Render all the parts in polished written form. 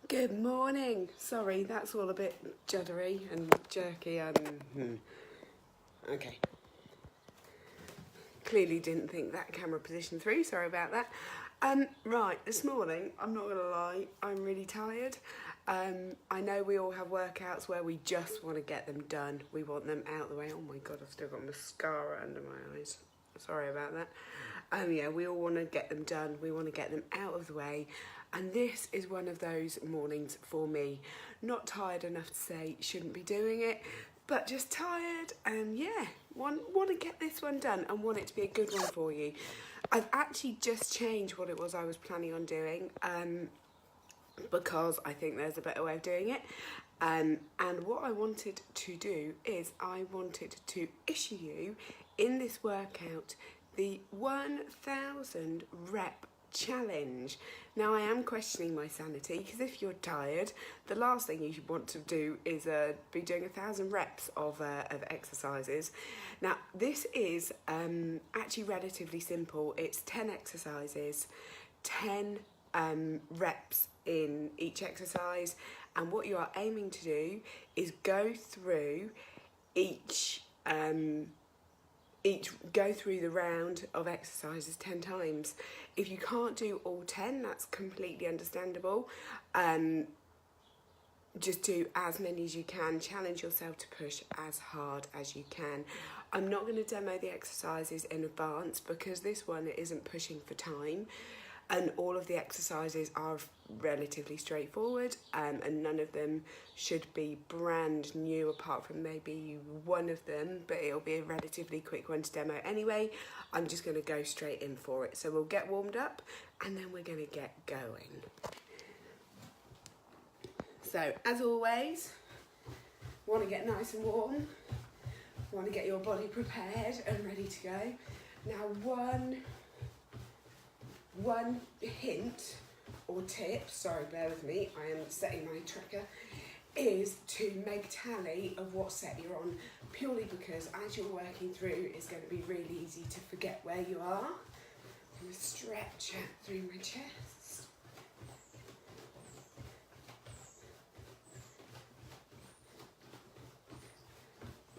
Good morning. Sorry, that's all a bit juddery and jerky and... Okay. Clearly didn't think that camera position through, sorry about that. Right, this morning, I'm not going to lie, I'm really tired. I know we all have workouts where we just want to get them done. We want them out of the way. Oh my God, I've still got mascara under my eyes. Sorry about that. Yeah, we all want to get them done. We want to get them out of the way. And this is one of those mornings for me. Not tired enough to say shouldn't be doing it, but just tired and yeah, want to get this one done and want it to be a good one for you. I've actually just changed what it was I was planning on doing because I think there's a better way of doing it. And what I wanted to do is I wanted to issue you in this workout the 1,000 rep challenge. Now I am questioning my sanity because if you're tired, the last thing you should want to do is be doing 1,000 reps of exercises. Now this is actually relatively simple. It's 10 exercises, 10 reps in each exercise, and what you are aiming to do is go through go through the round of exercises 10 times. If you can't do all 10, that's completely understandable. Just do as many as you can. Challenge yourself to push as hard as you can. I'm not going to demo the exercises in advance because this one isn't pushing for time. And all of the exercises are relatively straightforward, and none of them should be brand new apart from maybe one of them, but it'll be a relatively quick one to demo anyway. I'm just going to go straight in for it. So we'll get warmed up and then we're going to get going. So as always, want to get nice and warm, want to get your body prepared and ready to go. Now one hint or tip, sorry, bear with me, I am setting my tracker, is to make a tally of what set you're on, purely because as you're working through, it's going to be really easy to forget where you are. I'm going to stretch out through my chest.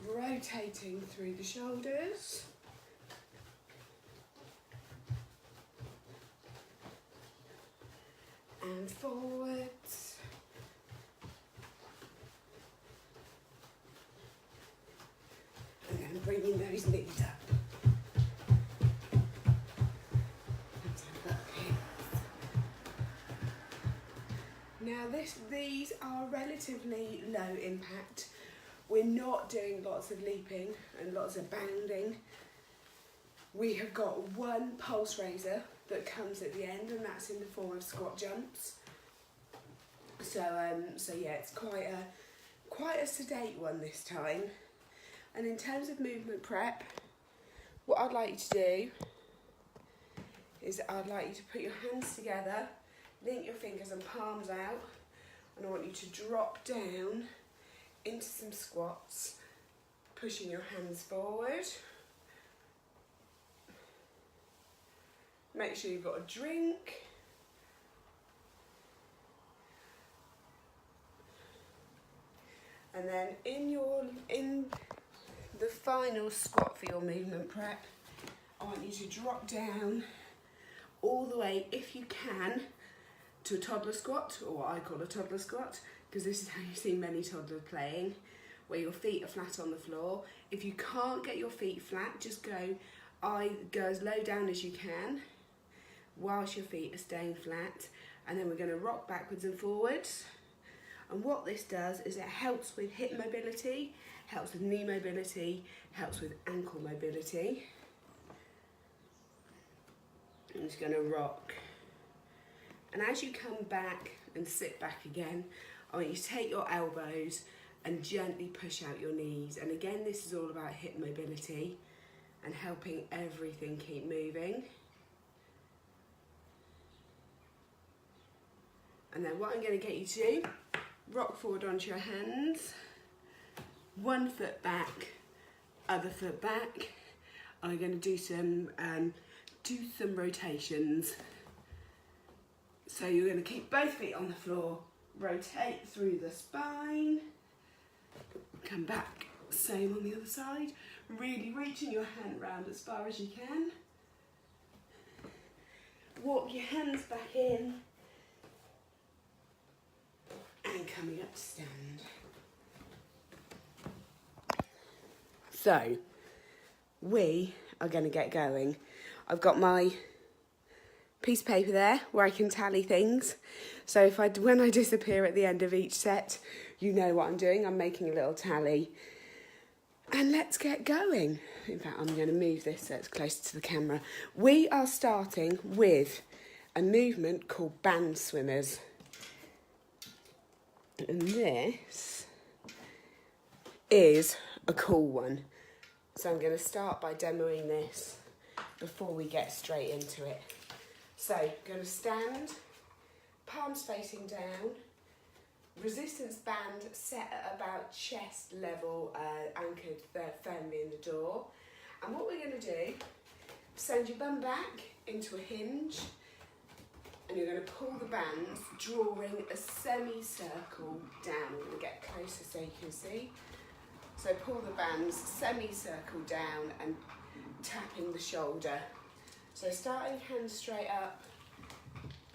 Rotating through the shoulders. And forwards. And then bringing those knees up. Let's have a look here. Now these are relatively low impact. We're not doing lots of leaping and lots of bounding. We have got one pulse raiser that comes at the end, and that's in the form of squat jumps. So yeah, it's quite a sedate one this time. And in terms of movement prep, what I'd like you to do is I'd like you to put your hands together, link your fingers and palms out, and I want you to drop down into some squats, pushing your hands forward. Make sure you've got a drink. And then in the final squat for your movement prep, I want you to drop down all the way, if you can, to a toddler squat, or what I call a toddler squat, because this is how you see many toddlers playing, where your feet are flat on the floor. If you can't get your feet flat, just go as low down as you can, whilst your feet are staying flat, and then we're going to rock backwards and forwards. And what this does is it helps with hip mobility, helps with knee mobility, helps with ankle mobility. I'm just going to rock. And as you come back and sit back again, I want you to take your elbows and gently push out your knees. And again, this is all about hip mobility and helping everything keep moving. And then what I'm going to get you to do, rock forward onto your hands, one foot back, other foot back. I'm going to do some rotations. So you're going to keep both feet on the floor, rotate through the spine, come back, same on the other side, really reaching your hand round as far as you can. Walk your hands back in and coming up to stand. So, we are going to get going. I've got my piece of paper there where I can tally things. So when I disappear at the end of each set, you know what I'm doing. I'm making a little tally. And let's get going. In fact, I'm going to move this so it's closer to the camera. We are starting with a movement called band swimmers. And this is a cool one. So I'm going to start by demoing this before we get straight into it. So, going to stand, palms facing down, resistance band set at about chest level, anchored there firmly in the door. And what we're going to do, send your bum back into a hinge, and you're going to pull the bands, drawing a semicircle down. I'm going to get closer so you can see. So pull the bands, semicircle down and tapping the shoulder. So starting hands straight up,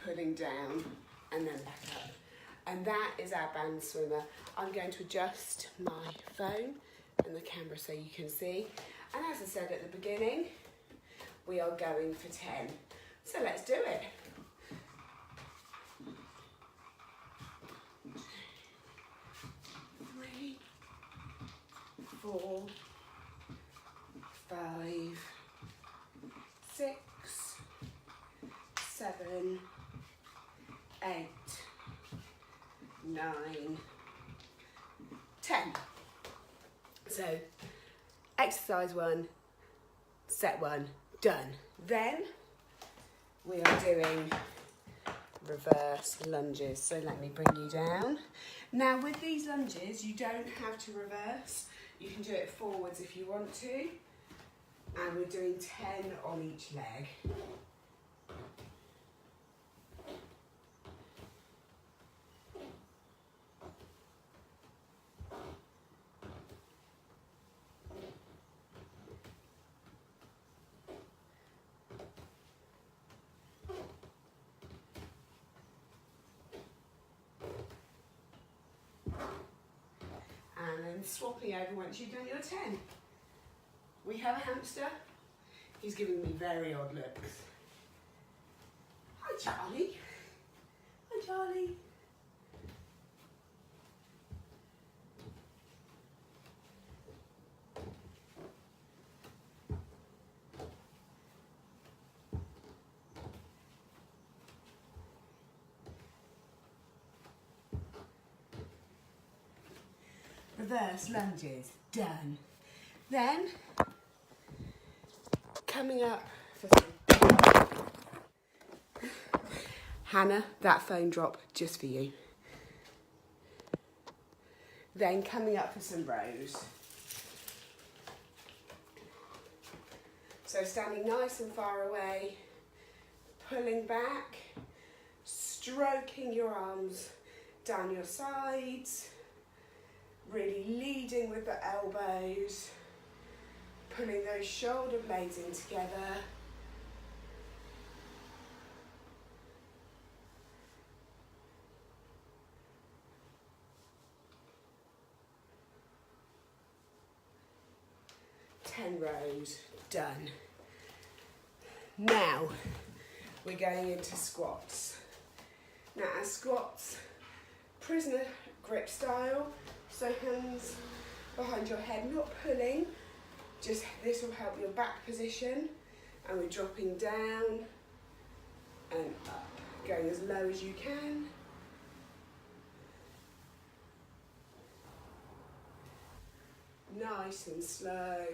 pulling down and then back up. And that is our band swimmer. I'm going to adjust my phone and the camera so you can see. And as I said at the beginning, we are going for 10. So let's do it. 3, 4, 5, 6, 7, 8, 9, 10. So, exercise 1, set 1, done. Then we are doing reverse lunges. So let me bring you down. Now with these lunges, you don't have to reverse. You can do it forwards if you want to. And we're doing 10 on each leg. And then swapping over once you've done your 10. We have a hamster. He's giving me very odd looks. Hi, Charlie. Hi, Charlie. Reverse lunges, done. Then, coming up for some... Hannah, that phone drop just for you. Then coming up for some rows. So standing nice and far away, pulling back, stroking your arms down your sides, really leading with the elbows, pulling those shoulder blades in together. Rows, done. Now we're going into squats. Now our squats, prisoner grip style, so hands behind your head, not pulling, just this will help your back position, and we're dropping down and up, going as low as you can. Nice and slow.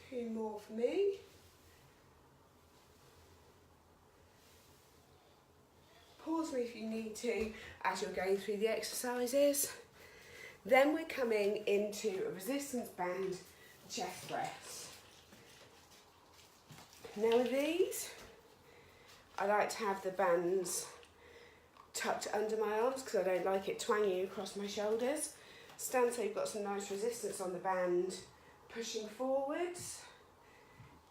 Two more for me. Pause me if you need to as you're going through the exercises. Then we're coming into a resistance band chest press. Now with these, I like to have the bands tucked under my arms because I don't like it twanging across my shoulders. Stand so you've got some nice resistance on the band, pushing forwards,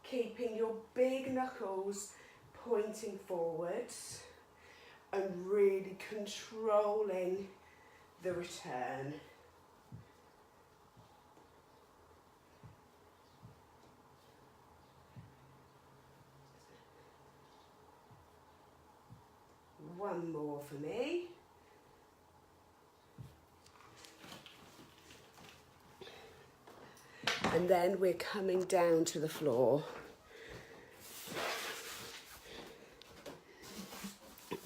keeping your big knuckles pointing forwards and really controlling the return. One more for me. And then we're coming down to the floor.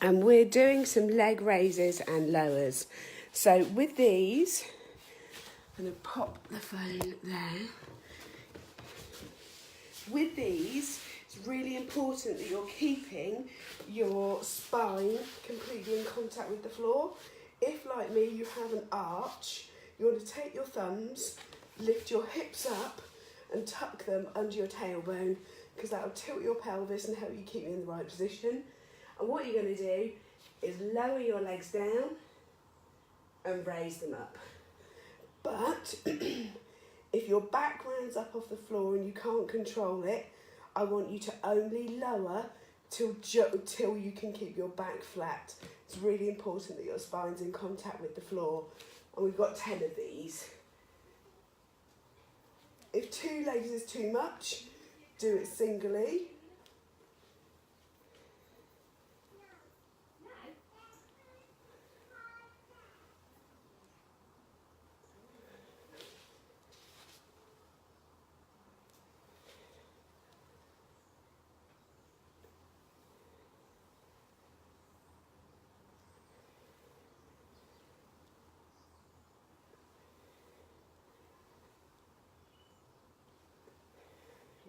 And we're doing some leg raises and lowers. So with these, I'm going to pop the phone there. With these, it's really important that you're keeping your spine completely in contact with the floor. If, like me, you have an arch, you want to take your thumbs, lift your hips up and tuck them under your tailbone because that will tilt your pelvis and help you keep you in the right position. And what you're going to do is lower your legs down and raise them up. But if your back rounds up off the floor and you can't control it, I want you to only lower till you can keep your back flat. It's really important that your spine's in contact with the floor. And we've got 10 of these. If 2 legs is too much, do it singly.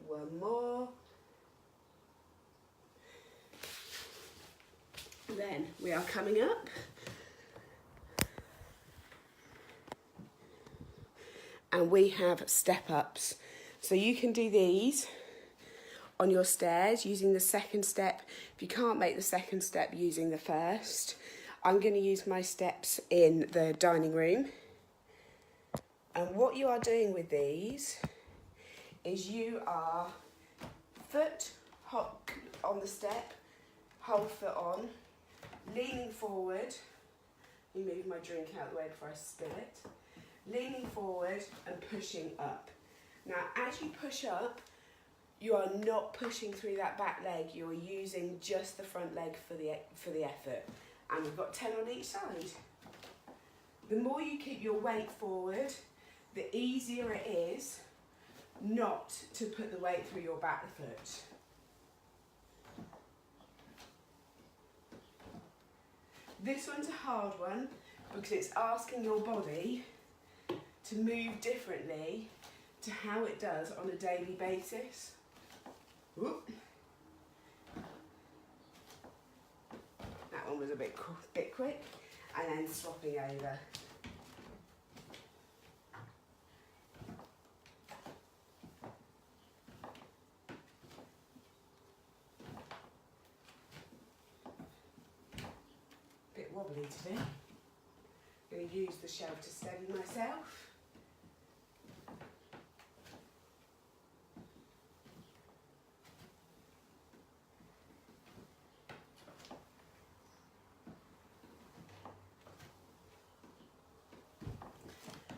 One more. Then we are coming up. And we have step ups. So you can do these on your stairs using the second step. If you can't make the second step using the first, I'm going to use my steps in the dining room. And what you are doing with these is you are foot on the step, whole foot on, leaning forward. Let me move my drink out of the way before I spill it. Leaning forward and pushing up. Now, as you push up, you are not pushing through that back leg. You are using just the front leg for the effort. And we've got 10 on each side. The more you keep your weight forward, the easier it is not to put the weight through your back foot. This one's a hard one because it's asking your body to move differently to how it does on a daily basis. Whoop. That one was a bit quick, and then swapping over. Bit wobbly today. I'm going to use the shelf to steady myself.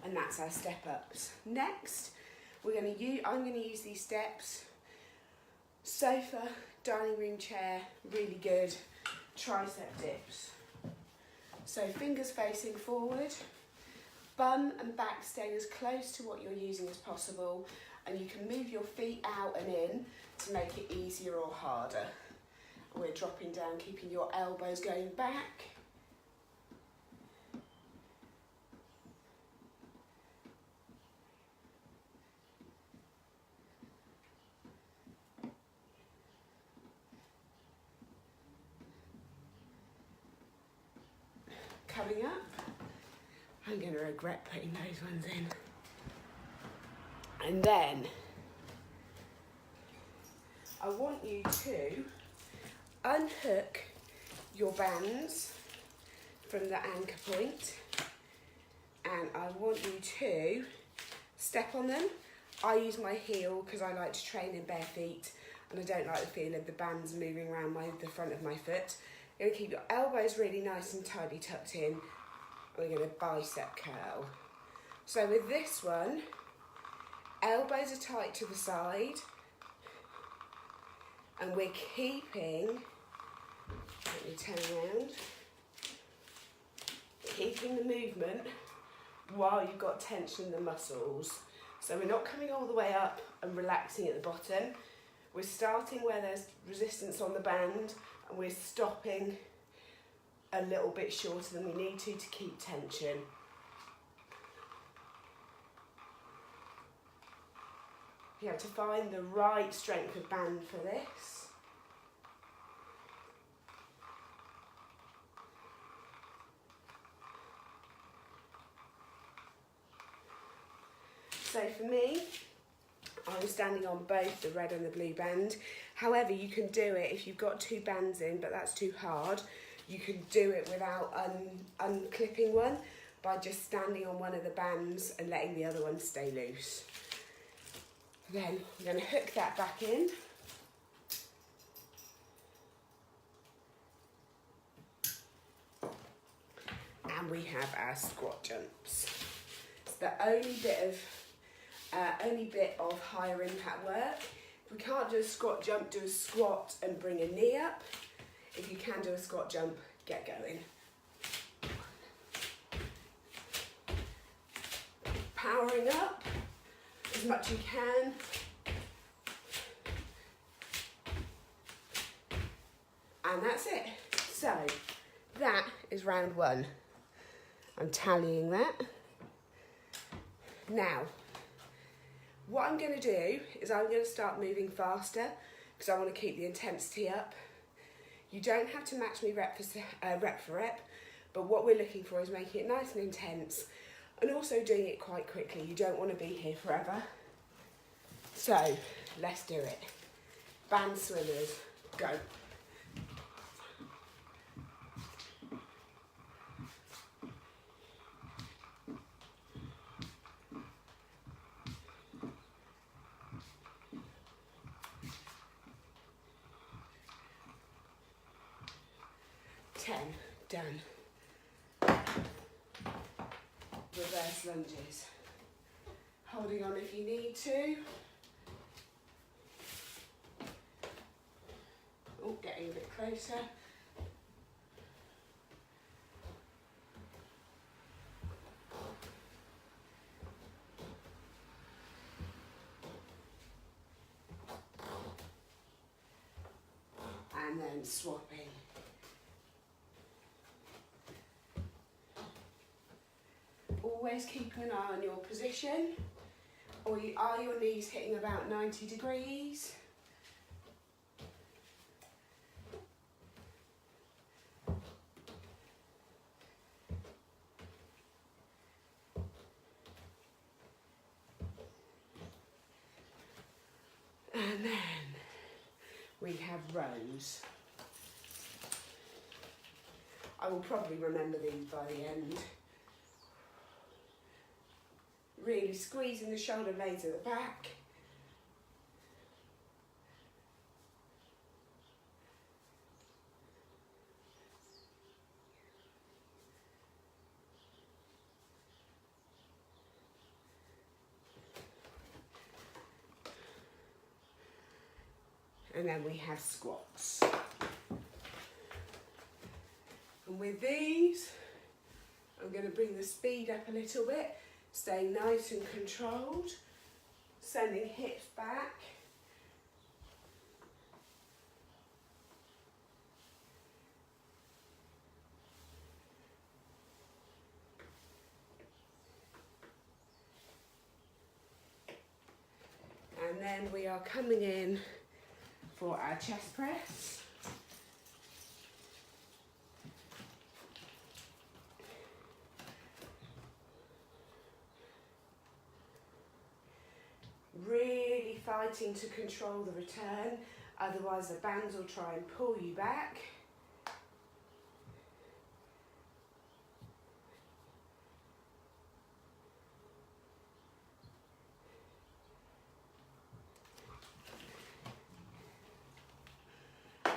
And that's our step ups. Next, I'm going to use these steps. Sofa, dining room chair, really good. Tricep dips. So fingers facing forward, bum and back staying as close to what you're using as possible, and you can move your feet out and in to make it easier or harder. We're dropping down, keeping your elbows going back. Coming up, I'm going to regret putting those ones in. And then I want you to unhook your bands from the anchor point, and I want you to step on them. I use my heel because I like to train in bare feet and I don't like the feel of the bands moving around the front of my foot. You're going to keep your elbows really nice and tightly tucked in. We're going to bicep curl. So with this one, elbows are tight to the side and we're keeping, let me turn around, keeping the movement while you've got tension in the muscles. So we're not coming all the way up and relaxing at the bottom. We're starting where there's resistance on the band and we're stopping a little bit shorter than we need to keep tension. You have to find the right strength of band for this. So for me, I'm standing on both the red and the blue band. However, you can do it if you've got two bands in, but that's too hard. You can do it without unclipping one by just standing on one of the bands and letting the other one stay loose. Then I'm going to hook that back in. And we have our squat jumps. It's the only bit of higher impact work. If we can't do a squat jump, do a squat and bring a knee up. If you can do a squat jump, get going. Powering up as much as you can. And that's it. So that is round one. I'm tallying that. Now, what I'm going to do is I'm going to start moving faster because I want to keep the intensity up. You don't have to match me rep for rep, but what we're looking for is making it nice and intense and also doing it quite quickly. You don't want to be here forever. So, let's do it. Band swimmers, go. Done. Reverse lunges. Holding on if you need to. Oh, getting a bit closer. And then swapping. Always keep an eye on your position, or are your knees hitting about 90 degrees? And then we have rows. I will probably remember these by the end. Really squeezing the shoulder blades at the back. And then we have squats. And with these, I'm going to bring the speed up a little bit. Staying nice and controlled, sending hips back. And then we are coming in for our chest press. Really fighting to control the return, otherwise the bands will try and pull you back.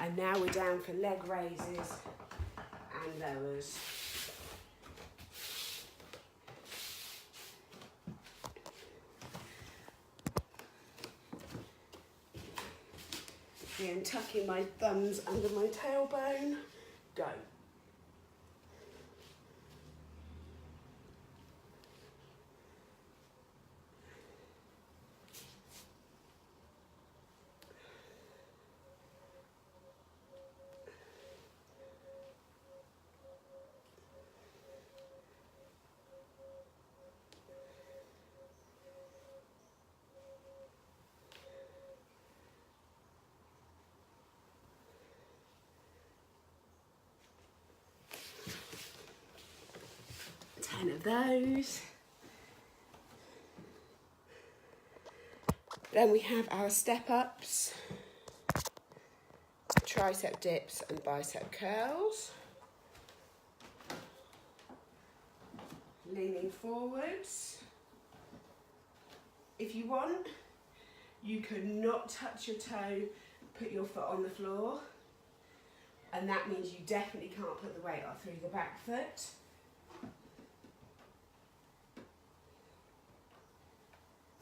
And now we're down for leg raises and lowers. And tucking my thumbs under my tailbone, go. Of those. Then we have our step ups, tricep dips and bicep curls. Leaning forwards. If you want, you can not touch your toe, put your foot on the floor, and that means you definitely can't put the weight up through the back foot.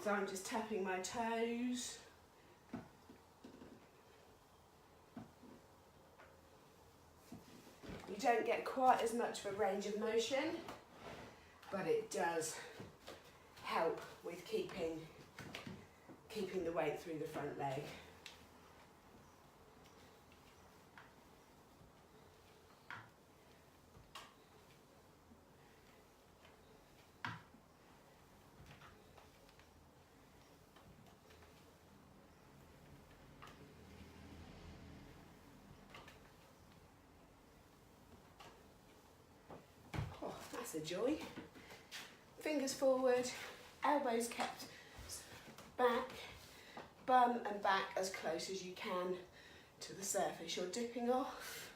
So I'm just tapping my toes. You don't get quite as much of a range of motion, but it does help with keeping the weight through the front leg. That's a joy. Fingers forward, elbows kept back, bum and back as close as you can to the surface you're dipping off.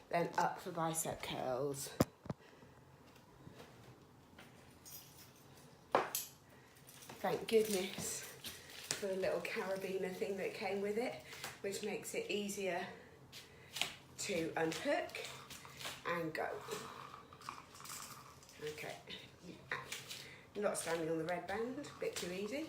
Then up for bicep curls. Thank goodness for the little carabiner thing that came with it, which makes it easier to unhook and go. Okay, not standing on the red band, a bit too easy.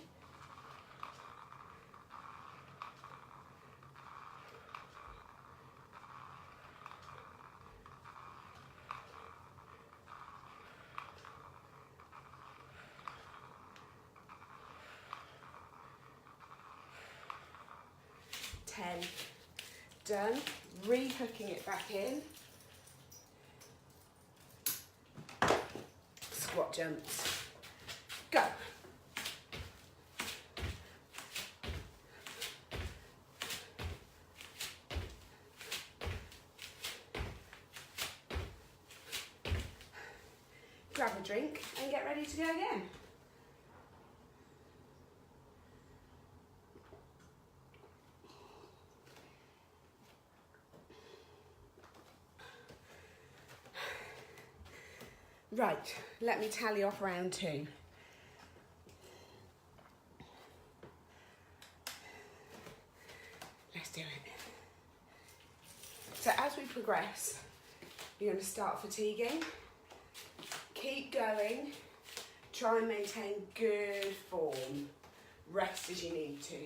Done, re-hooking it back in. Squat jumps, go. Grab a drink and get ready to go again. Right, let me tally off round 2. Let's do it. So as we progress, you're going to start fatiguing. Keep going. Try and maintain good form. Rest as you need to.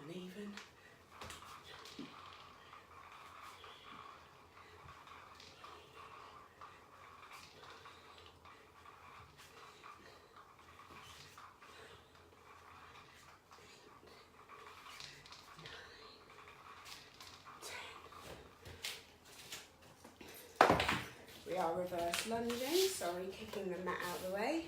Uneven. We are reverse lunging, sorry, kicking the mat out of the way.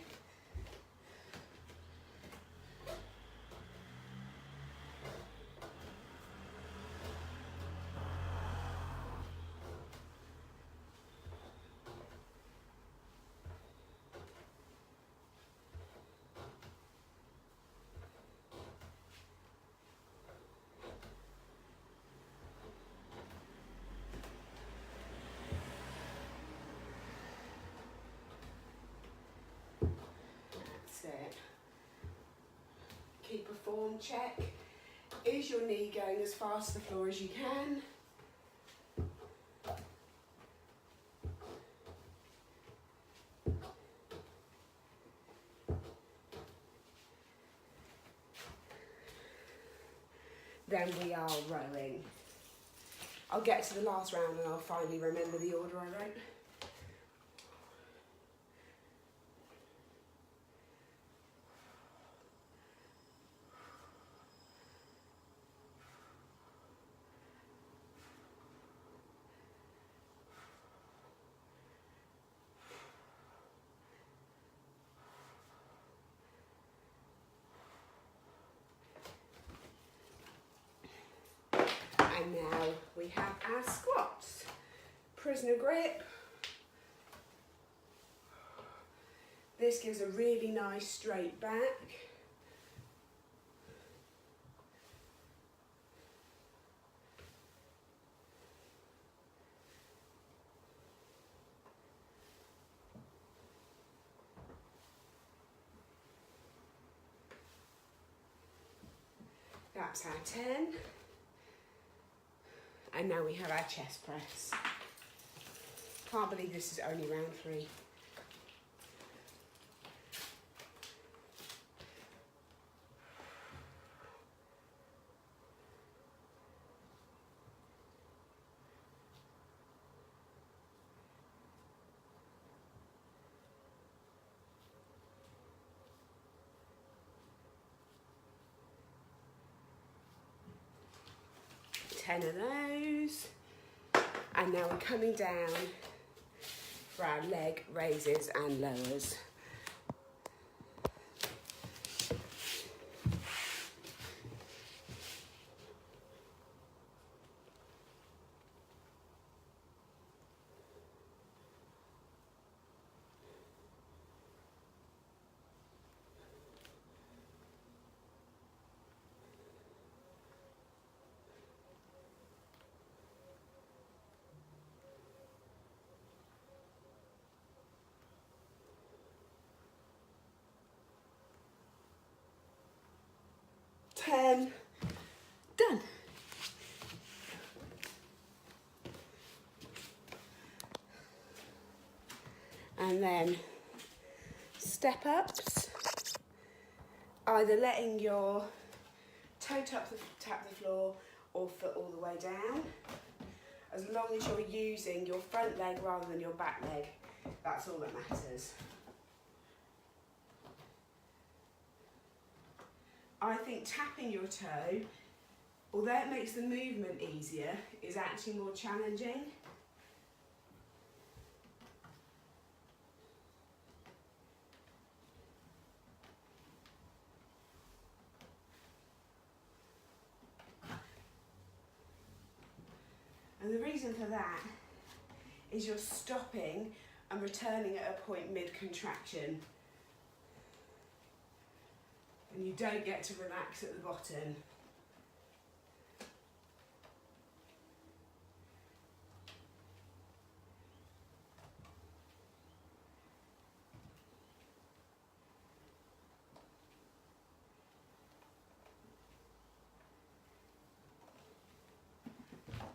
form check. Is your knee going as fast to the floor as you can? Then we are rowing. I'll get to the last round and I'll finally remember the order I wrote. And now we have our squats. Prisoner grip. This gives a really nice straight back. That's our 10. And now we have our chest press. Can't believe this is only round 3. Ten of those. And now we're coming down for our leg raises and lowers. Done. And then step ups, either letting your toe tap the floor or foot all the way down. As long as you're using your front leg rather than your back leg, that's all that matters. I think tapping your toe, although it makes the movement easier, is actually more challenging. And the reason for that is you're stopping and returning at a point mid-contraction. And you don't get to relax at the bottom.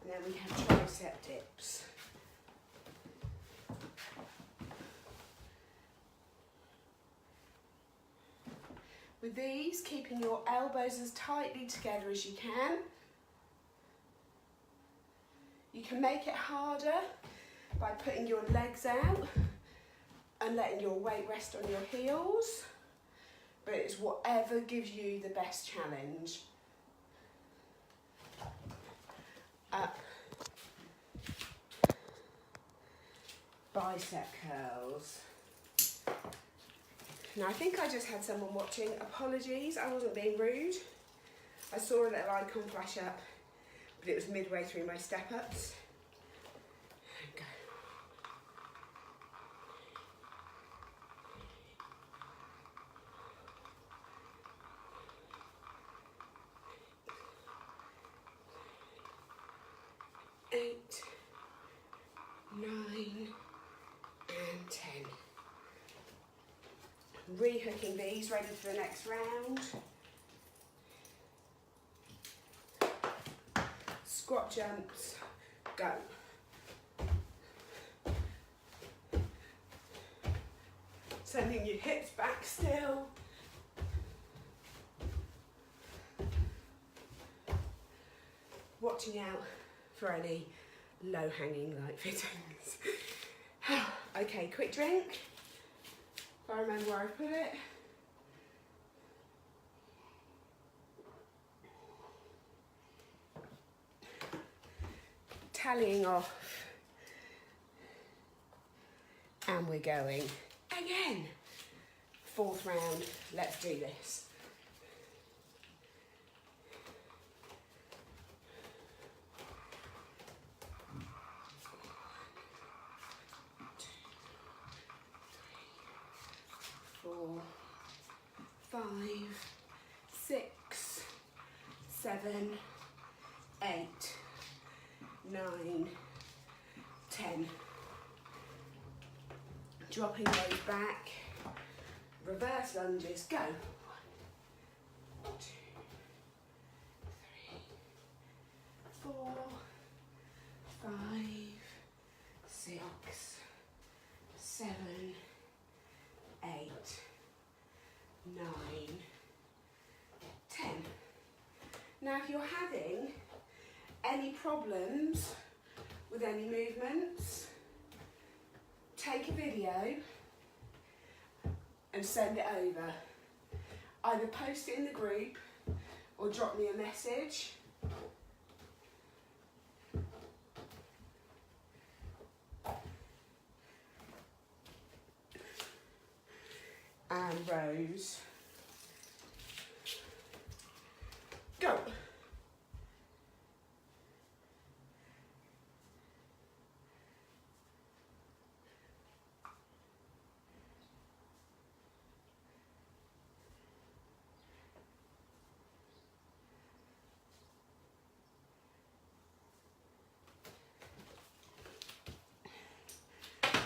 And then we have tricep dips. With these, keeping your elbows as tightly together as you can. You can make it harder by putting your legs out and letting your weight rest on your heels, but it's whatever gives you the best challenge. Up. Bicep curls. Now I think I just had someone watching. Apologies, I wasn't being rude. I saw a little icon flash up, but it was midway through my step ups. Go. Eight, 9, and 10. Rehooking these, ready for the next round. squat jumps, go. Sending your hips back still. Watching out for any low-hanging light fittings. Okay, quick drink. If I remember where I put it. Tallying off. And we're going again. 4th round, let's do this. Four, 5, 6, 7, 8, 9, 10. Dropping those back. Reverse lunges, go. 1, 2, 3, 4, 5, 6, 7, 8, 9, 10. Now if you're having any problems with any movements, take a video and send it over. Either post it in the group or drop me a message. And rows. Go.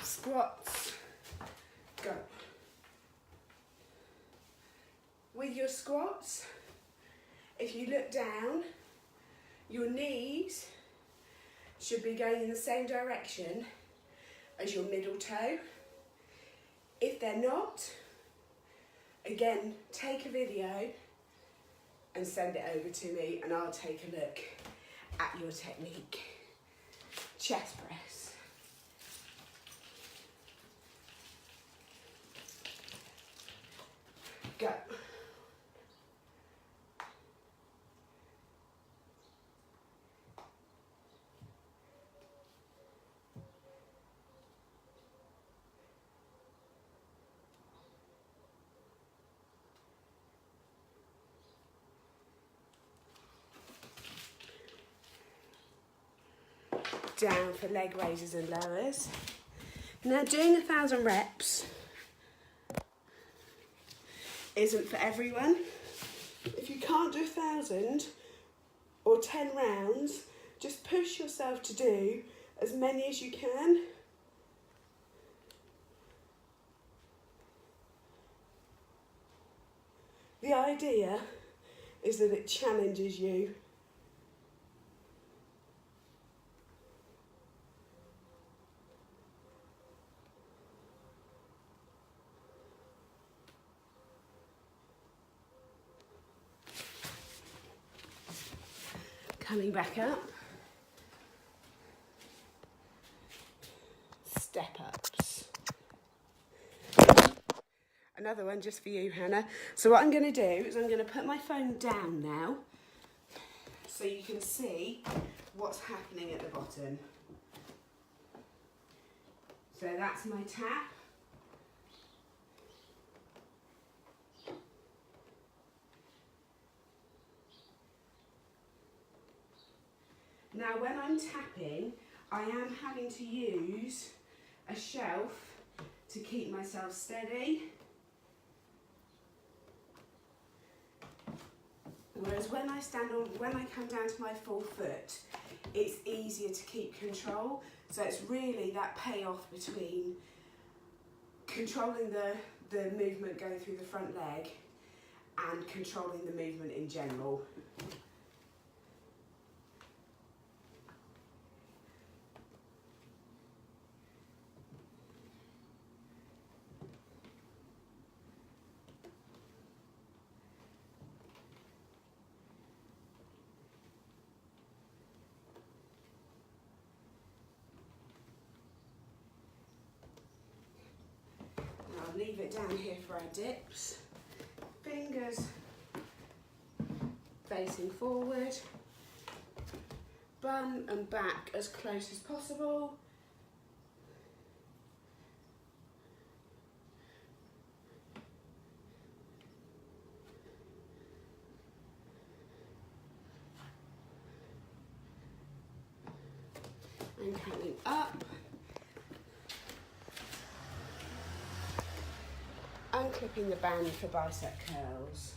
Squats, go. With your squats, if you look down, your knees should be going in the same direction as your middle toe. If they're not, again, take a video and send it over to me and I'll take a look at your technique. Chest press. Go. Down for leg raises and lowers. Now doing 1,000 reps isn't for everyone. If you can't do 1,000 or 10 rounds, just push yourself to do as many as you can. The idea is that it challenges you. Coming back up. Step ups. Another one just for you, Hannah. So what I'm going to do is I'm going to put my phone down now so you can see what's happening at the bottom. So that's my tap. Now when I'm tapping, I am having to use a shelf to keep myself steady. Whereas when I come down to my full foot, it's easier to keep control. So it's really that payoff between controlling the movement going through the front leg and controlling the movement in general. leave it down here for our dips. Fingers facing forward. Bum and back as close as possible. And coming up. Unclipping the band for bicep curls.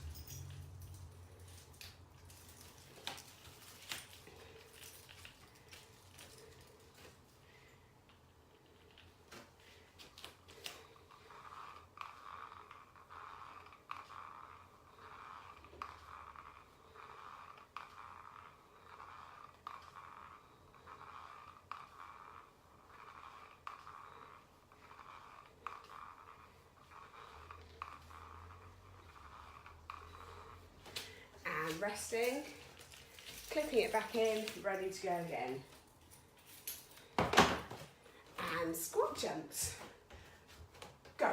And resting, clipping it back in, ready to go again. And squat jumps. Go.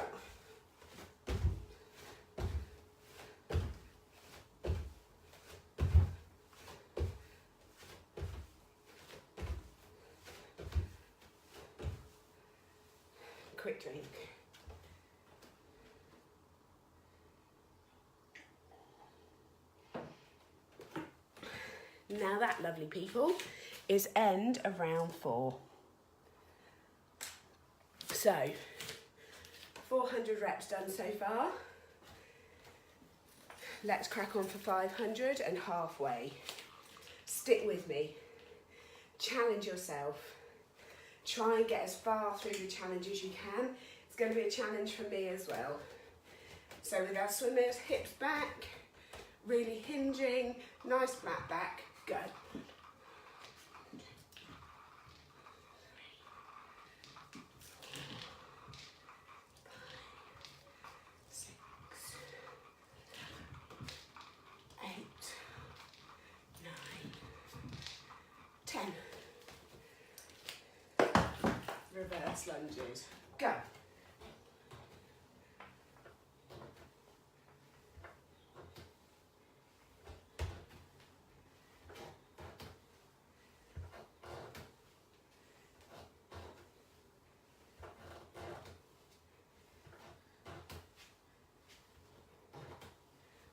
Quick drink. Now that, lovely people, is end of round 4. So, 400 reps done so far. Let's crack on for 500 and halfway. Stick with me. Challenge yourself. Try and get as far through the challenge as you can. It's going to be a challenge for me as well. So with our swimmers, hips back, really hinging, nice flat back. Go. 6, 8, 9, 10. Reverse lunges. Go.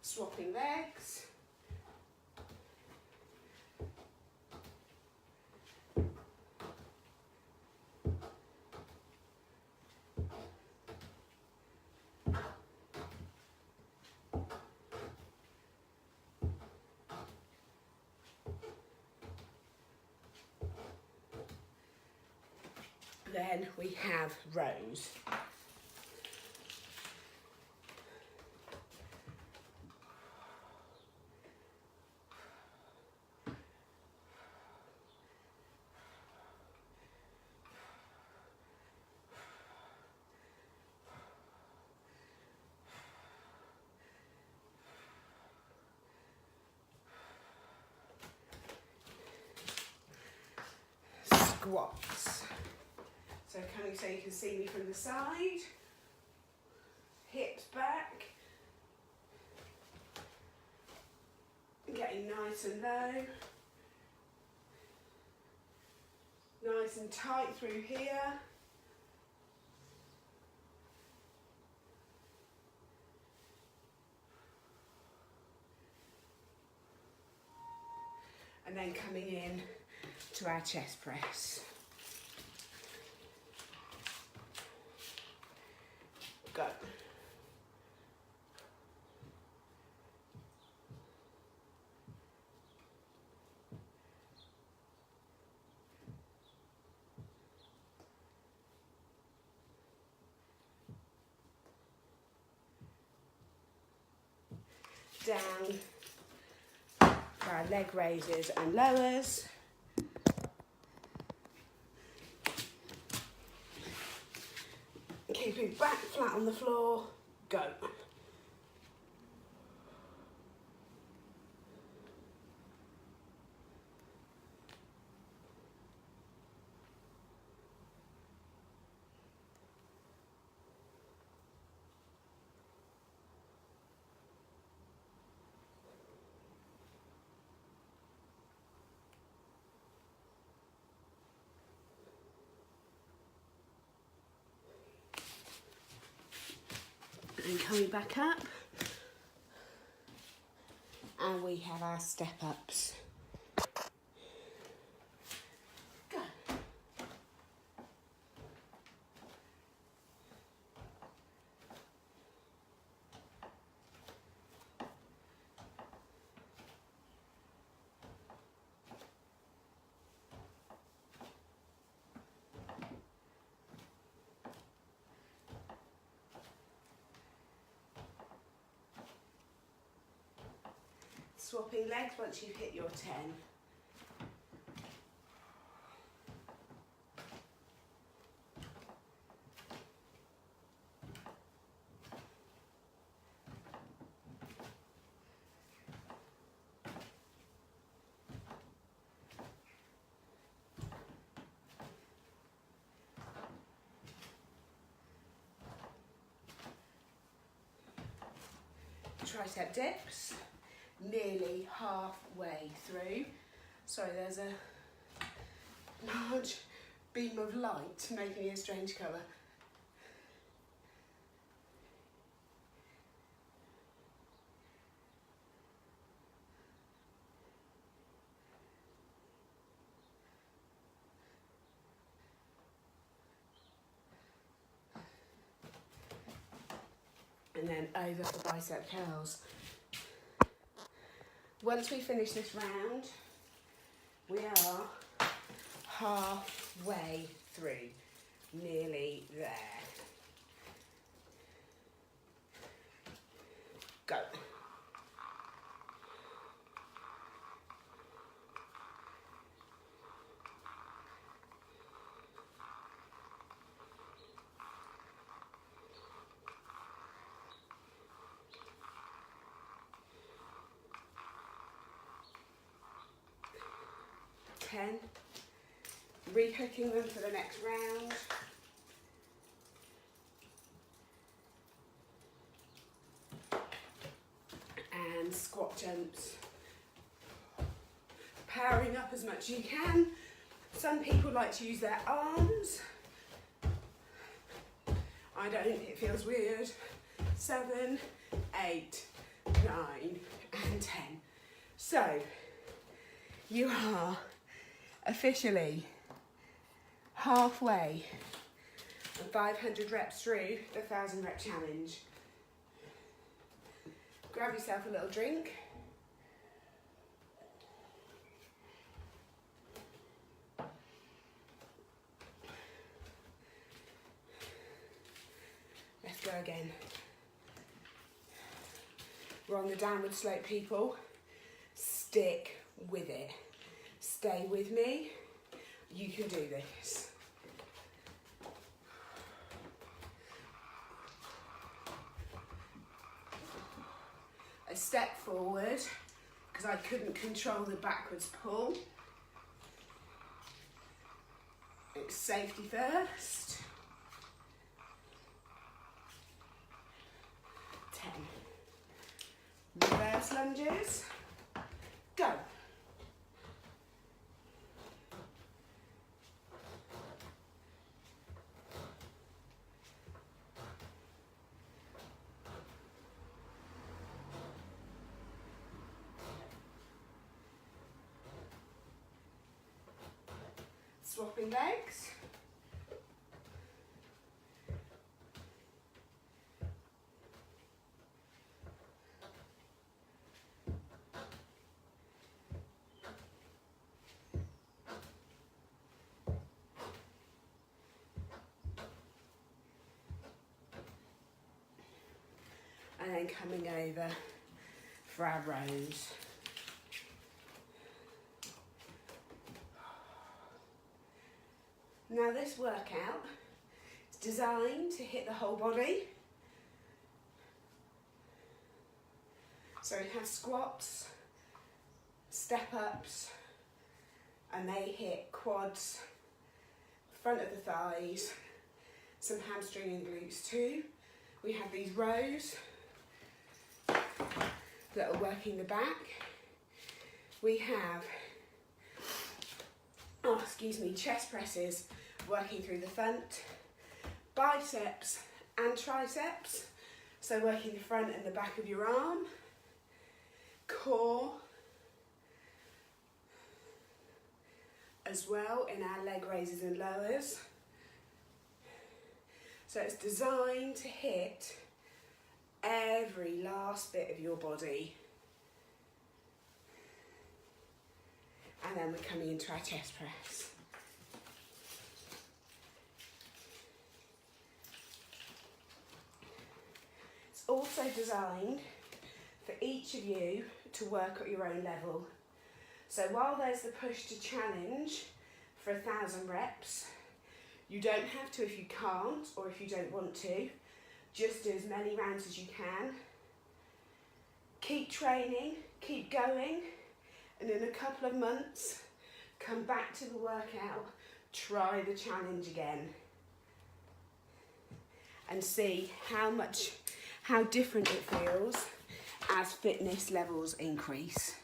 Swapping legs. Then we have rows. Squats. So coming so you can see me from the side, hips back, getting nice and low, nice and tight through here. And then coming in to our chest press. Go. Down for our leg raises and lowers. Keeping back flat on the floor. Go. Then coming back up. And we have our step ups. Go. Swapping legs once you've hit your 10. Tricep dips. Nearly halfway through. Sorry, there's a large beam of light making a strange colour. And then over for bicep curls. Once we finish this round, we are halfway through, nearly there. Go. Rehooking them for the next round. And squat jumps. Powering up as much as you can. Some people like to use their arms. I don't, it feels weird. 7, 8, 9, and 10. So, you are officially halfway and 500 reps through the 1,000 rep challenge. Grab yourself a little drink. Let's go again. We're on the downward slope, people. Stick with it. Stay with me. You can do this. A step forward, because I couldn't control the backwards pull. It's safety first. 10. Reverse lunges. Go. Swapping legs. And then coming over for our rows. Now this workout is designed to hit the whole body. So it has squats, step ups, and they hit quads, front of the thighs, some hamstring and glutes too. We have these rows that are working the back. We have, chest presses working through the front, biceps and triceps So working the front and the back of your arm, core, as well in our leg raises and lowers. So it's designed to hit every last bit of your body. And then we're coming into our chest press. It's also designed for each of you to work at your own level. So while there's the push to challenge for 1,000 reps, you don't have to if you can't or if you don't want to. Just do as many rounds as you can. Keep training, keep going, and in a couple of months, come back to the workout, try the challenge again, and see how different it feels as fitness levels increase.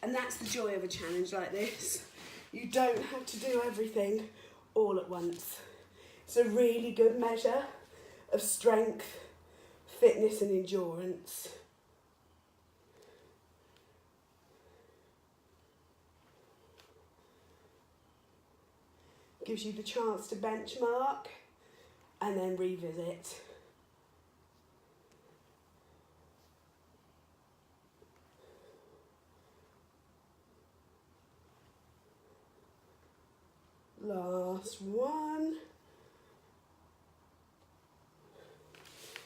And that's the joy of a challenge like this. You don't have to do everything all at once. It's a really good measure of strength, fitness and endurance. Gives you the chance to benchmark and then revisit. Last one.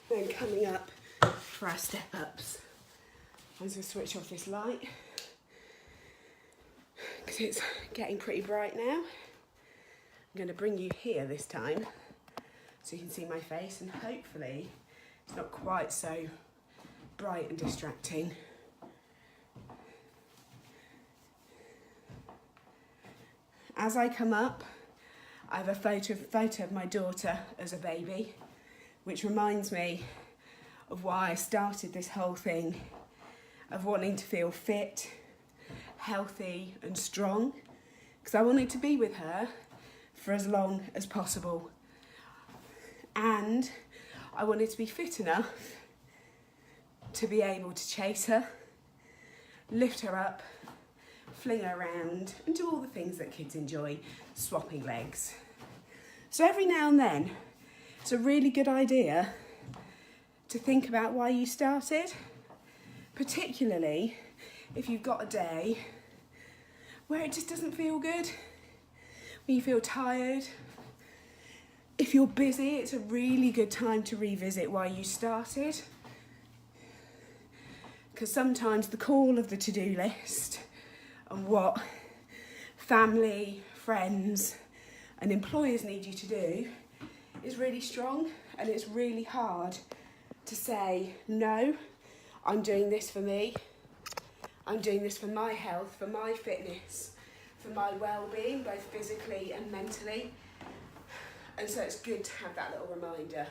Then coming up for our step ups. I'm just going to switch off this light because it's getting pretty bright now. I'm going to bring you here this time so you can see my face, and hopefully it's not quite so bright and distracting. As I come up, I have a photo of my daughter as a baby, which reminds me of why I started this whole thing of wanting to feel fit, healthy and strong, because I wanted to be with her for as long as possible. And I wanted to be fit enough to be able to chase her, lift her up, fling her around and do all the things that kids enjoy, swapping legs. So every now and then, it's a really good idea to think about why you started, particularly if you've got a day where it just doesn't feel good, when you feel tired. If you're busy, it's a really good time to revisit why you started, because sometimes the call of the to-do list and what family, friends and employers need you to do is really strong, and it's really hard to say, no, I'm doing this for me, I'm doing this for my health, for my fitness, for my well-being, both physically and mentally. And so it's good to have that little reminder.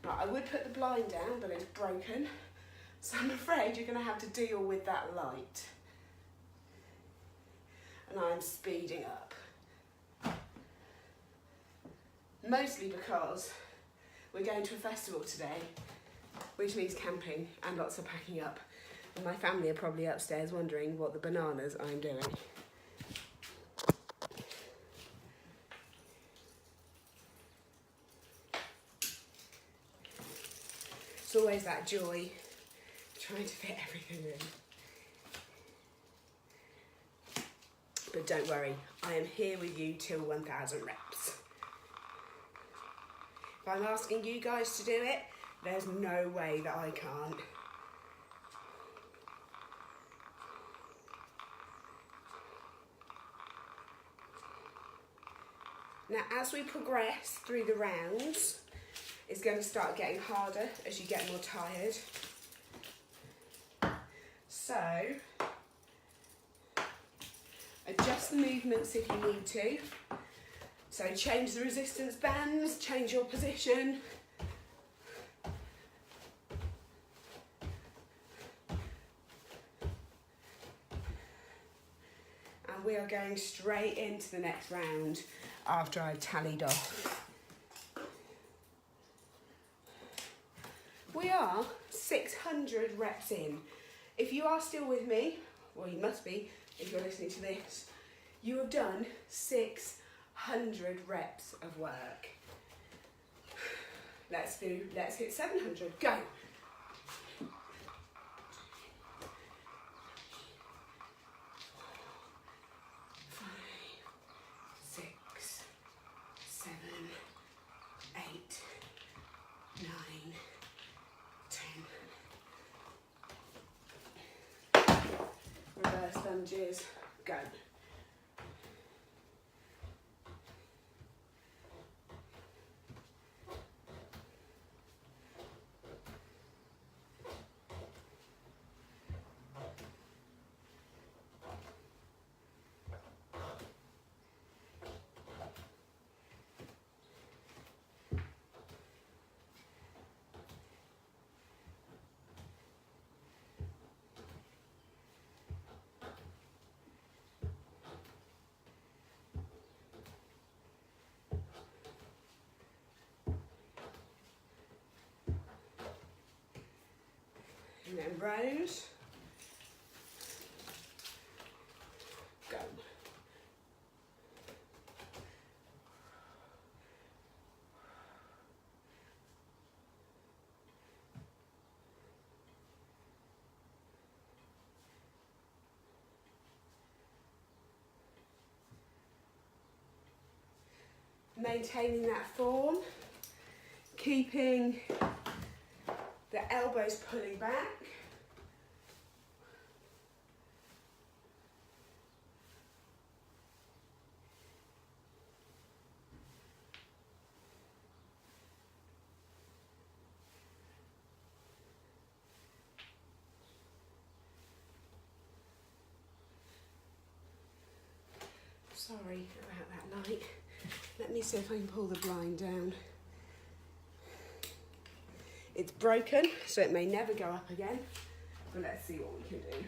Right, I would put the blind down, but it's broken. So I'm afraid you're going to have to deal with that light. And I'm speeding up. Mostly because we're going to a festival today, which means camping and lots of packing up. And my family are probably upstairs wondering what the bananas I'm doing. It's always that joy, trying to fit everything in. But don't worry, I am here with you till 1,000 reps. If I'm asking you guys to do it, there's no way that I can't. Now, as we progress through the rounds, it's going to start getting harder as you get more tired. So, adjust the movements if you need to. So change the resistance bands, change your position. And we are going straight into the next round after I've tallied off we are 600 reps in. If you are still with me, well you must be if you're listening to this, you have done 600 reps of work. Let's hit 700, go. 5, 6, 7, 8, 9, 10. Reverse lunges, go. And then rows, go. Maintaining that form, keeping the elbows pulling back. Sorry about that light. Let me see if I can pull the blind down. It's broken, so it may never go up again, but let's see what we can do.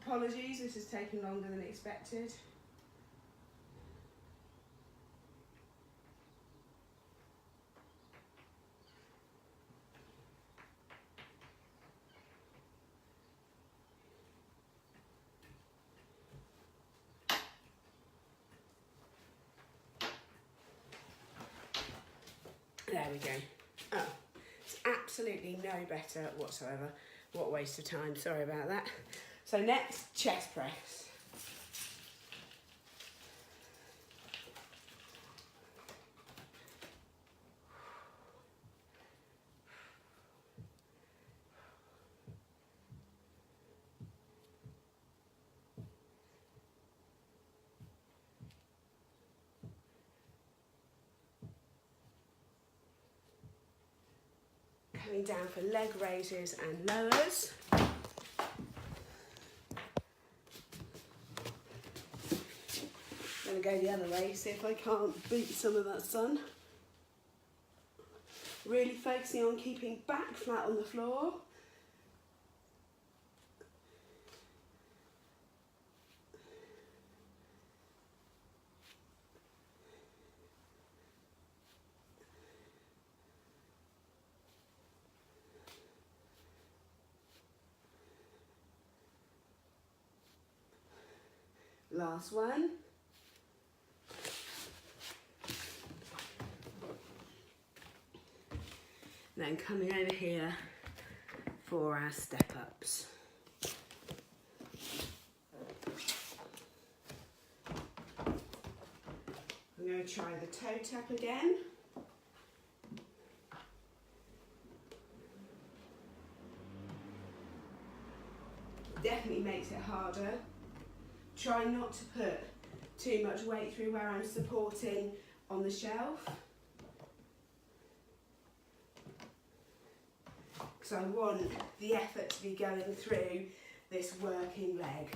Apologies, this has taken longer than expected. There we go. Oh, it's absolutely no better whatsoever. What a waste of time, sorry about that. So next, chest press. Coming down for leg raises and lowers. I'm going to go the other way, see if I can't beat some of that sun. Really focusing on keeping back flat on the floor. Last one. Then coming over here for our step ups. I'm going to try the toe tap again. Definitely makes it harder. Try not to put too much weight through where I'm supporting on the shelf. Because I want the effort to be going through this working leg.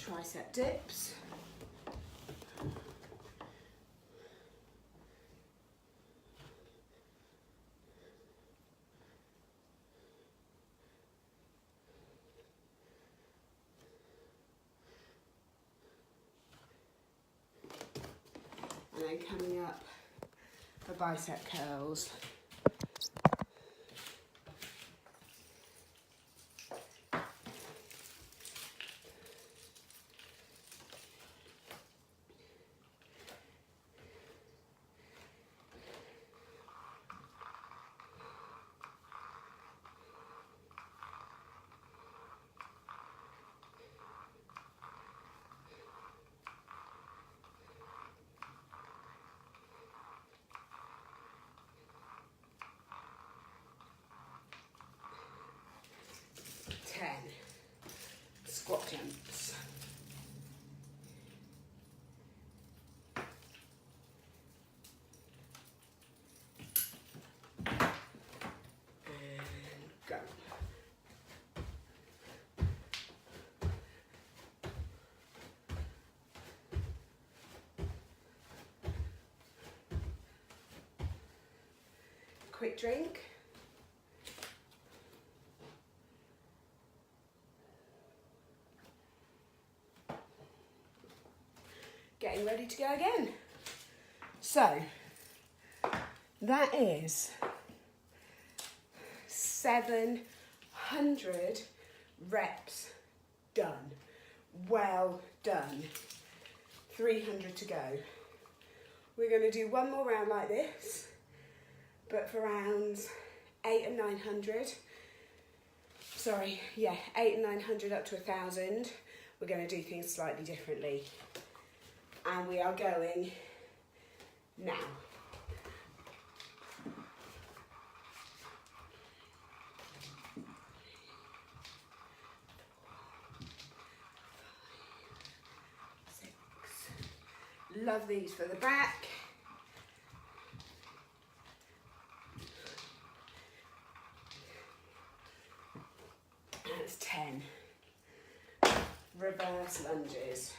tricep dips. And then coming up for bicep curls. Squat jumps. And go. Quick drink. Getting ready to go again. So, that is 700 reps done. Well done. 300 to go. We're going to do one more round like this, but for rounds 8 and 900. Sorry, yeah, 8 and 900 up to 1,000. We're going to do things slightly differently. And we are going now. Love these for the back. That's 10. Reverse lunges.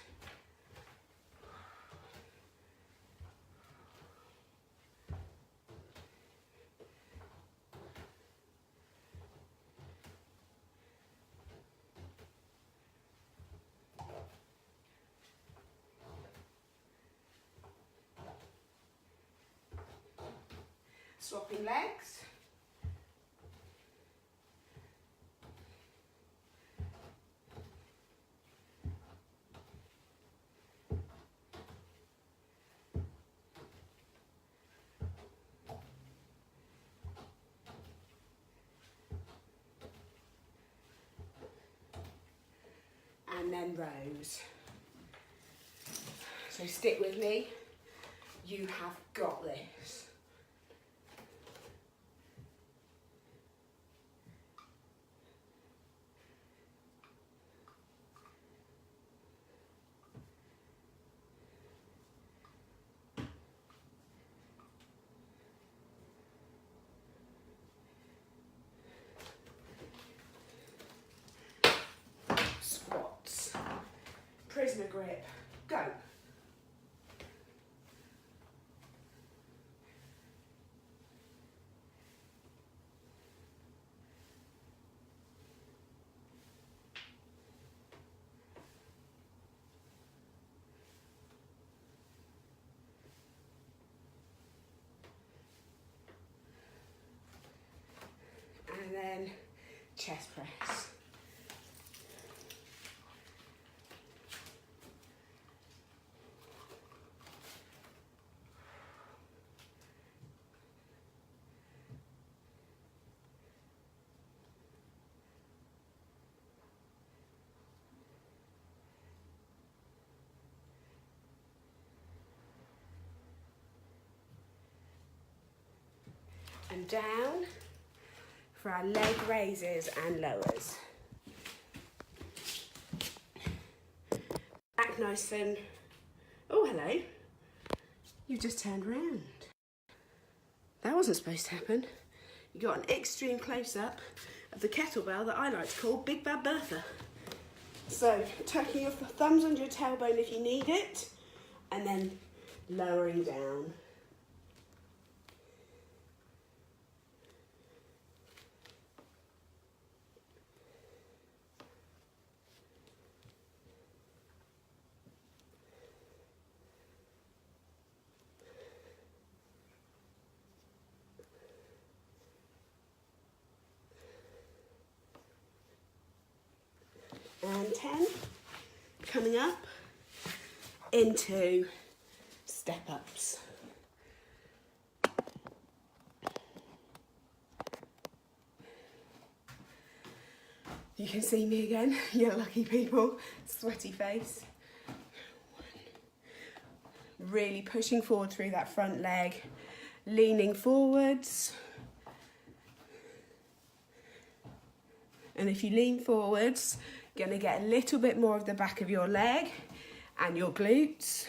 Swapping legs. And then rows. So stick with me. You have got this. Squats. Prisoner grip. Go. And then chest press. And down for our leg raises and lowers. Back nice and... Oh, hello. You just turned around. That wasn't supposed to happen. You got an extreme close-up of the kettlebell that I like to call Big Bad Bertha. So tucking your thumbs under your tailbone if you need it, and then lowering down. And 10, coming up into step ups. You can see me again, you lucky people, sweaty face. Really pushing forward through that front leg, leaning forwards. And if you lean forwards, you're going to get a little bit more of the back of your leg and your glutes.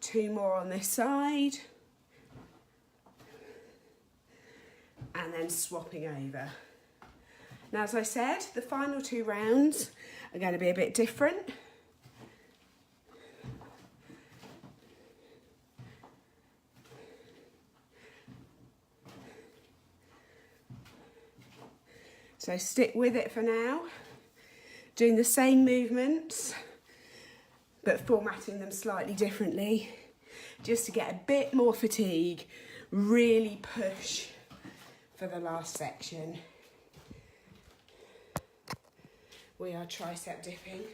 Two more on this side. And then swapping over. Now, as I said, the final 2 rounds are going to be a bit different. So stick with it for now, doing the same movements, but formatting them slightly differently, just to get a bit more fatigue, really push for the last section. We are tricep dipping.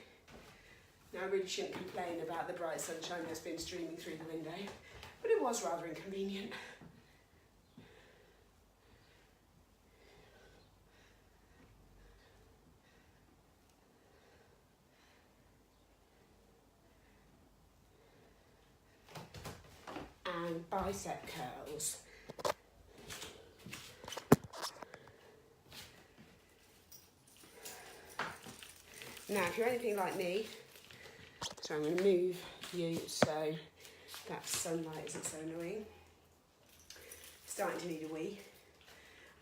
Now, I really shouldn't complain about the bright sunshine that's been streaming through the window, but it was rather inconvenient. And bicep curls. Now, if you're anything like me, so I'm going to move you so that sunlight isn't so annoying. Starting to need a wee.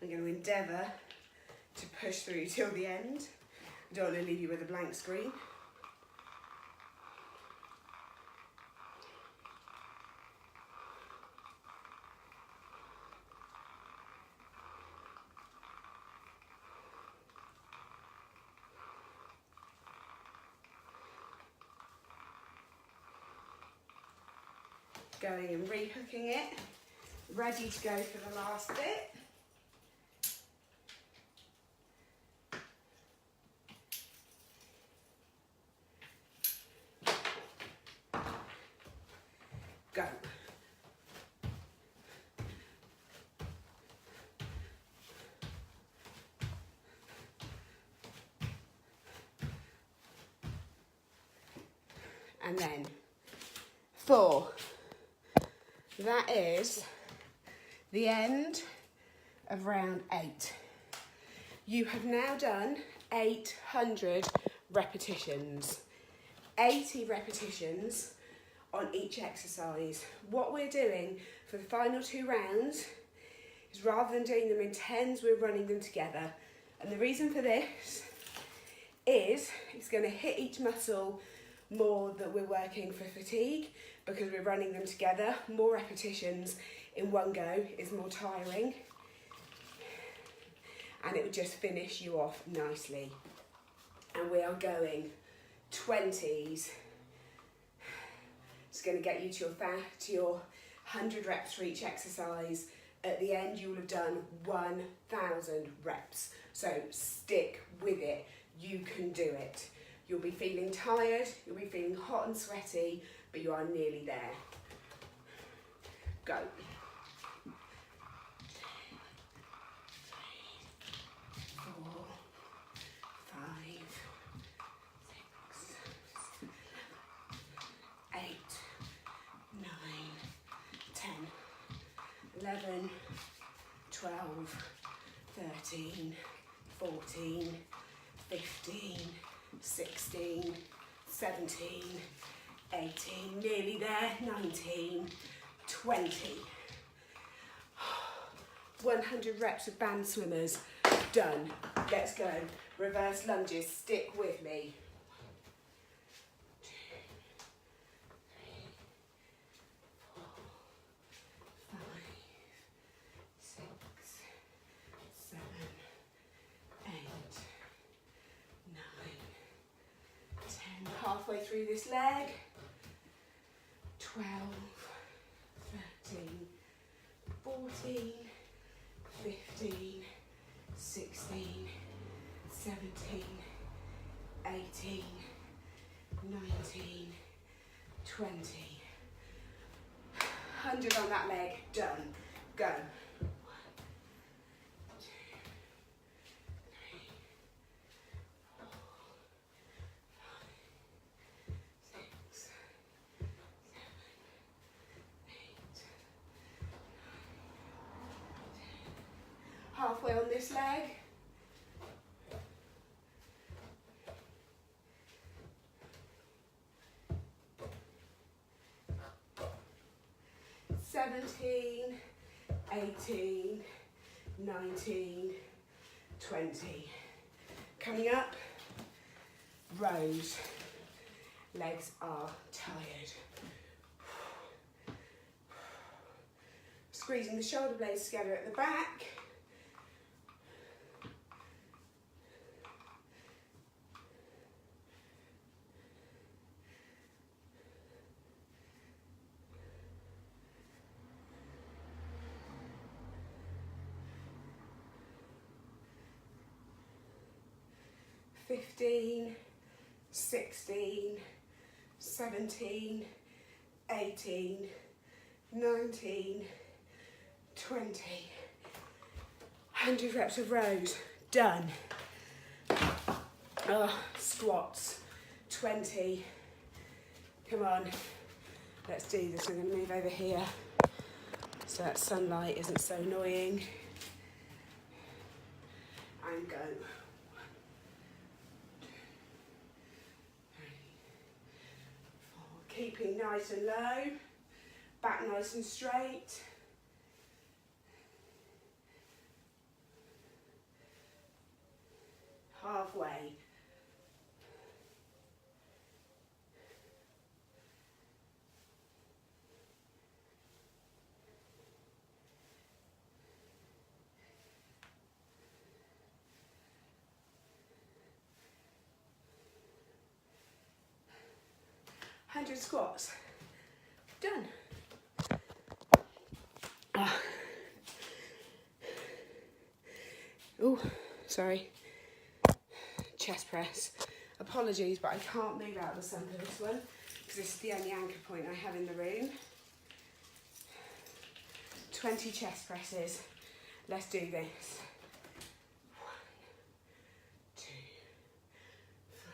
I'm going to endeavour to push through till the end. I don't want to leave you with a blank screen. Going and rehooking it, ready to go for the last bit. Go. And then 4. That is the end of round 8. You have now done 800 repetitions, 80 repetitions on each exercise. What we're doing for the final 2 rounds is, rather than doing them in 10s, we're running them together. And the reason for this is it's going to hit each muscle more that we're working for fatigue, because we're running them together. More repetitions in one go is more tiring, and it would just finish you off nicely. And we are going 20s. It's going to get you to your 100 reps for each exercise. At the end, you will have done 1,000 reps. So stick with it. You can do it. You'll be feeling tired, you'll be feeling hot and sweaty, but you are nearly there. Go. 4, 5, 6, 8, 9, 10, 11, 12, 13, 14, 15, 16, 17, 18, nearly there, 19, 20. 100 reps of band swimmers. Done. Let's go. Reverse lunges. Stick with me. 10. Halfway through this leg. 12, 13, 14, 15, 16, 17, 18, 19, 20. 100 on that leg. Done. Go. 1, 2, 3, 4, 5, 6, 7, 8, 9, 10. Halfway on this leg. 17, 18, 19, 20. Coming up, rows. Legs are tired. Squeezing the shoulder blades together at the back. Fifteen, 16, 17, 18, 19, 20. 100 reps of rows. Done. Squats. 20. Come on. Let's do this. I'm going to move over here so that sunlight isn't so annoying. And go. Keeping nice and low, back nice and straight. Halfway. Hundred squats. Done. Oh, sorry. Chest press. Apologies, but I can't move out of the sun for this one because this is the only anchor point I have in the room. 20 chest presses. Let's do this. 1, 2, 3,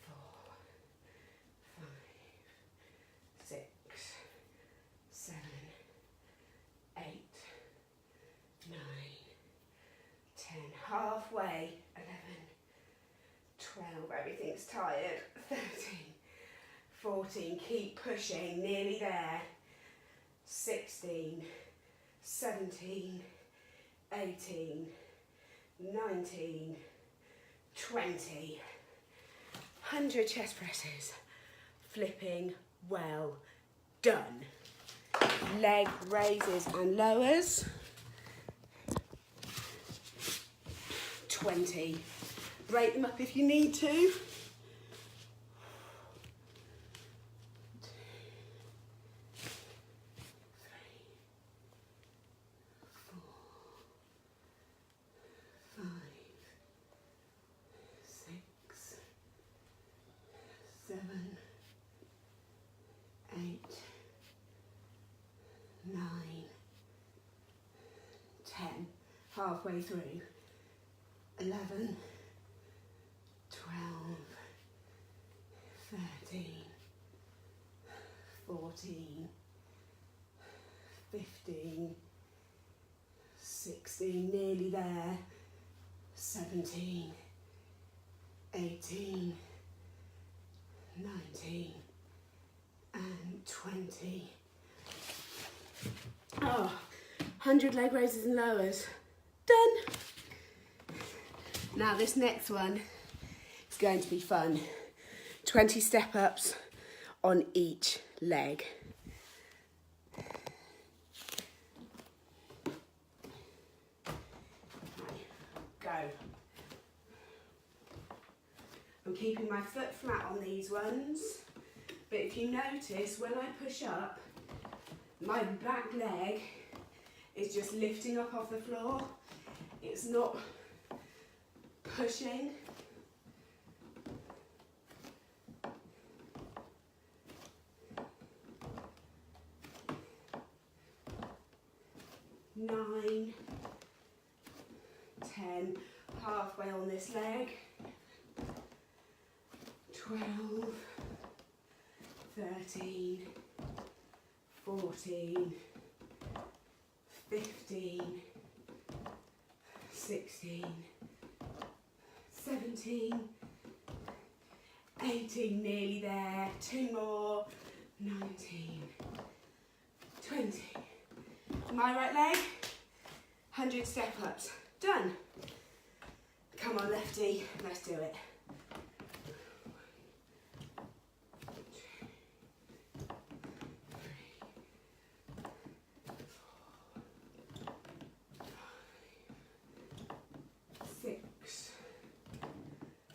4, 5, 6, 7, 8, 9, 10. Halfway. 11, 12. Everything's tired. 13, 14. Keep pushing. Nearly there. 16, 17, 18, 19, 20. 100 chest presses. Flipping well done. Leg raises and lowers. 20. Break them up if you need to. 7, 8, 9, 10. Halfway through. 11, 12, 13, 14, 15, 16, nearly there. 17, 18, 19 and 20. 100 leg raises and lowers. Done. Now this next one is going to be fun. 20 step ups on each leg. Go. I'm keeping my foot flat on these ones, but if you notice, when I push up, my back leg is just lifting up off the floor. It's not pushing. Nine, 10, halfway on this leg. 12, 13, 14, 15, 16, 17, 18, nearly there, 2 more, 19, 20. My right leg, 100 step ups, done. Come on lefty, let's do it.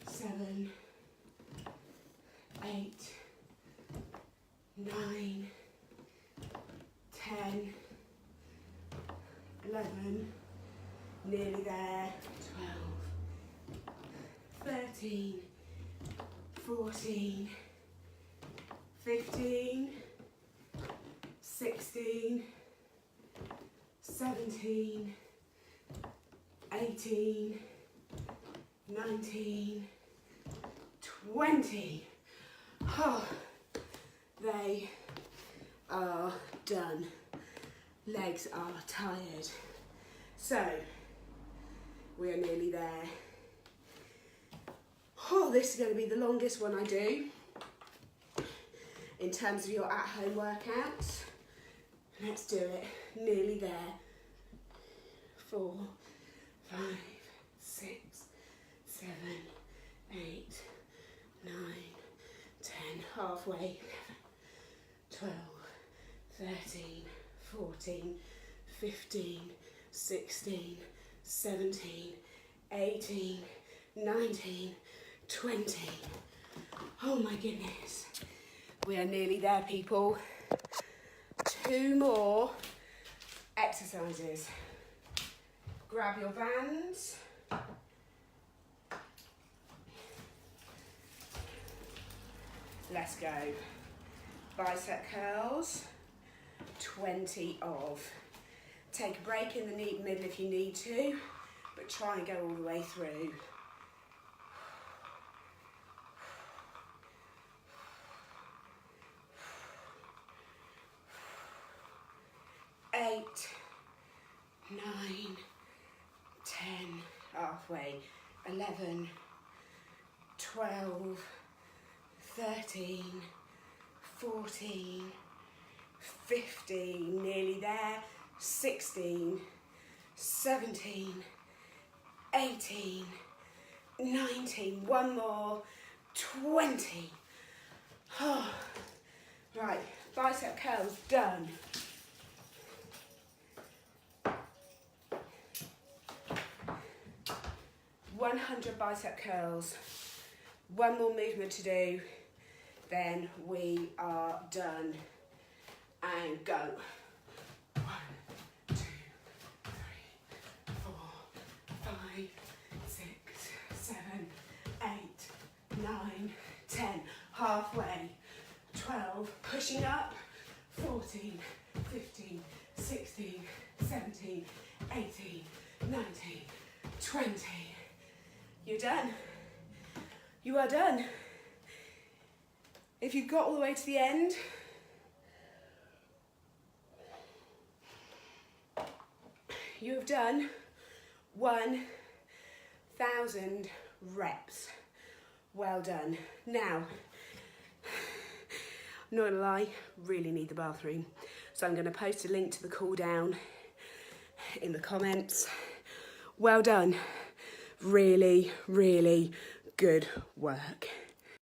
7, 8, 9, 10, 11, nearly there, 12, 13, 14, 15, 16, 17, 18, 19, 20. Oh, they are done. Legs are tired. So, we are nearly there. Oh, this is going to be the longest one I do in terms of your at-home workouts. Let's do it. Nearly there. 4, 5, 6, 7, 8, 9, 10, halfway, 12, 13, 14, 15, 16, 17, 18, 19, 20. Oh my goodness. We are nearly there, people. 2 more exercises. Grab your bands. Let's go. Bicep curls, 20 of. Take a break in the middle if you need to, but try and go all the way through. 8, 9, 10, halfway, 11, 12, 13, 14, 15, nearly there, 16, 17, 18, 19, 1 more, 20. Oh, right, bicep curls done. $100 bicep curls. 1 more movement to do, then we are done. And go. 1, 2, 3, 4, 5, 6, 7, 8, 9, 10. Halfway. 12. Pushing up. 14, 15, 16, 17, 18, 19, 20. You're done. You are done. If you got all the way to the end, you have done 1,000 reps. Well done. Now, not gonna lie, really need the bathroom. So I'm gonna post a link to the cool down in the comments. Well done. Really, really good work.